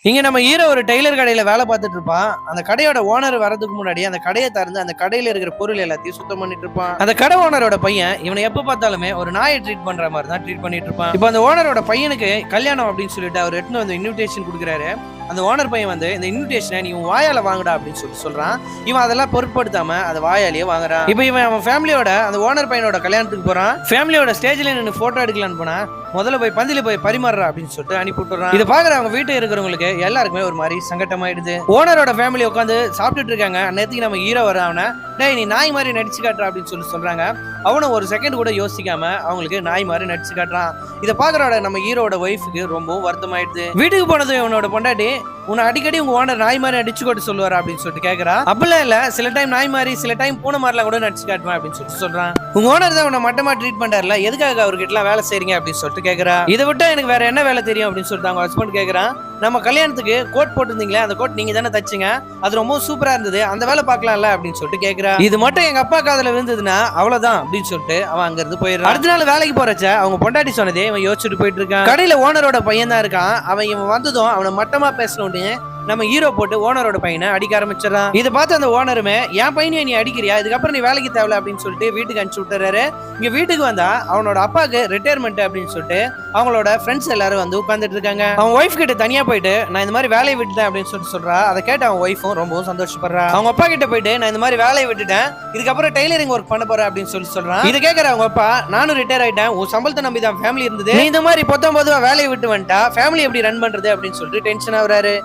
இங்க நம்ம ஹீரோ ஒரு டெய்லர் கடையில வேலை பார்த்துட்டு இருப்பான். அந்த கடையோட ஓனர் வரதுக்கு முன்னாடி அந்த கடைய திறந்து அந்த கடையில இருக்கிற பொருள் எல்லாத்தையும் சுத்தம் பண்ணிட்டு இருப்பான். அந்த கடை ஓனரோட பையன் இவனை எப்ப பார்த்தாலுமே ஒரு நாயை ட்ரீட் பண்ற மாதிரி தான் ட்ரீட் பண்ணிட்டு இருப்பான். இப்போ அந்த ஓனரோட பையனுக்கு கல்யாணம் அப்படின்னு சொல்லிட்டு அவர் எடுத்துன்னு வந்து இன்விடேஷன் கொடுக்குறாரு. அந்த ஓனர் பையன் வந்து இந்த இன்விடேஷனை நீ வாயால வாங்குடா அப்படின்னு சொல்றான். இவன் அதெல்லாம் பொருட்படுத்தாம அதை வாயாலேயே வாங்குறான். இப்போ இவன் அவன் ஃபேமிலியோட அந்த ஓனர் பையனோட கல்யாணத்துக்கு போறான். ஃபேமிலியோட ஸ்டேஜ்ல நின்று போட்டோ எடுக்கலான்னு போனா முதல்ல போய் பந்தில போய் பரிமாறுறா அப்படின்னு சொல்லிட்டு அனுப்பி விட்டுறான். இதை பாக்குற அவங்க வீட்டுல இருக்கிறவங்களுக்கு எல்லாருக்குமே ஒரு மாதிரி சங்கட்டமாயிடுது. ஓனரோட ஃபேமிலி உட்காந்து சாப்பிட்டுட்டு இருக்காங்க. நேற்றுக்கு நம்ம ஹீரோ வர டேய் நீ நாய் மாதிரி நடிச்சு காட்டுற அப்படின்னு சொல்றாங்க. அவனும் ஒரு செகண்ட் கூட யோசிக்காம அவங்களுக்கு நாய் மாதிரி நடிச்சு காட்டுறான். இதை பாக்குறோட நம்ம ஹீரோட ஒய்ஃபுக்கு ரொம்பவும் வருத்தமாயிடுது. வீட்டுக்கு போனது இவனோட பொண்டாட்டி உன்னை அடிக்கடி உங்க ஓனர் நாய் மாதிரி அடிச்சு கொட்டு சொல்லுவாரா அப்படின்னு சொல்லிட்டு கேக்குறா. அப்பெல்லாம் இல்ல, சில டைம் நாய் மாதிரி சில டைம் பூனை மாதிரிலாம் கூட நடிச்சு காட்டுவேன் அப்படின்னு சொல்லிட்டு சொல்றான். உங்க ஓனர் தான் உன்னை மட்டமா ட்ரீட் பண்றாருல, எதுக்காக அவர்கிட்ட எல்லாம் வேலை செய்றீங்க அப்படின்னு சொல்லிட்டு கேக்குறா. இதை விட்டா எனக்கு வேற என்ன வேலை தெரியும் அப்படின்னு சொல்லிட்டு அவங்க ஹஸ்பண்ட் கேக்குறான். நம்ம கல்யாணத்துக்கு கோட் போட்டிருந்தீங்களே, அந்த கோட் நீங்க தானே தச்சிங்க, அது ரொம்ப சூப்பரா இருந்தது, அந்த வேலை பார்க்கலாம்ல அப்படின்னு சொல்லிட்டு கேக்குறா. இது மட்டும் எங்க அப்பா காதுல விழுந்ததுன்னா அவ்வளவுதான் அப்படின்னு சொல்லிட்டு அவன் அங்க இருந்து போயிடுறான். அடுத்த நாள் வேலைக்கு போறச்ச அவங்க பொண்டாட்டி சொன்னதே இவன் யோசிச்சுட்டு போயிட்டு இருக்கான். கடையில ஓனரோட பையன் தான் இருக்கான். அவன் இவன் வந்ததும் அவனை மட்டமா பேசணும்னு நம்ம ஹீரோ போட்டு ஓனரோட பையனை அடிக்க ஆரம்பிச்சிடறான். இதை பார்த்து அந்த ஓனருமே என் பையனை நீ அடிக்கிறியா, இதுக்கப்புறம் நீ வேலைக்கு தேவை அப்படின்னு சொல்லிட்டு வீட்டுக்கு அனுப்பிச்சு விட்டுறாரு. இங்க வீட்டுக்கு வந்தா அவனோட அப்பாவுக்கு ரிட்டையர்மெண்ட் அப்படின்னு சொல்லிட்டு அவங்களோட ஃப்ரெண்ட்ஸ் எல்லாரும் வந்து உட்கார்ந்துட்டு இருக்காங்க. அவன் ஒய்ஃப் கிட்ட தனியா போயிட்டு நான் இந்த மாதிரி வேலையை விட்டுட்டேன் அப்படின்னு சொல்லிட்டு சொல்றா. அதை கேட்டு அவன் ஒய்ஃபும் ரொம்பவும் சந்தோஷப்படுறா. அவங்க அப்பா கிட்ட போயிட்டு நான் இந்த மாதிரி வேலையை விட்டுட்டேன், இதுக்கப்புறம் டெய்லரிங் ஒர்க் பண்ண போறேன் அப்படின்னு சொல்றான். இதை கேட்கற அவங்க அப்பா நானும் ரிட்டையர் ஆயிட்டேன், உன் சம்பளத்தை நம்பி தான் ஃபேமிலி இருந்தது, நீ இந்த மாதிரி 19 வேலையை விட்டு வந்துட்டா ஃபேமிலி எப்படி ரன் பண்றது அப்படின்னு சொல்லிட்டு டென்ஷன் ஆகுறாரு.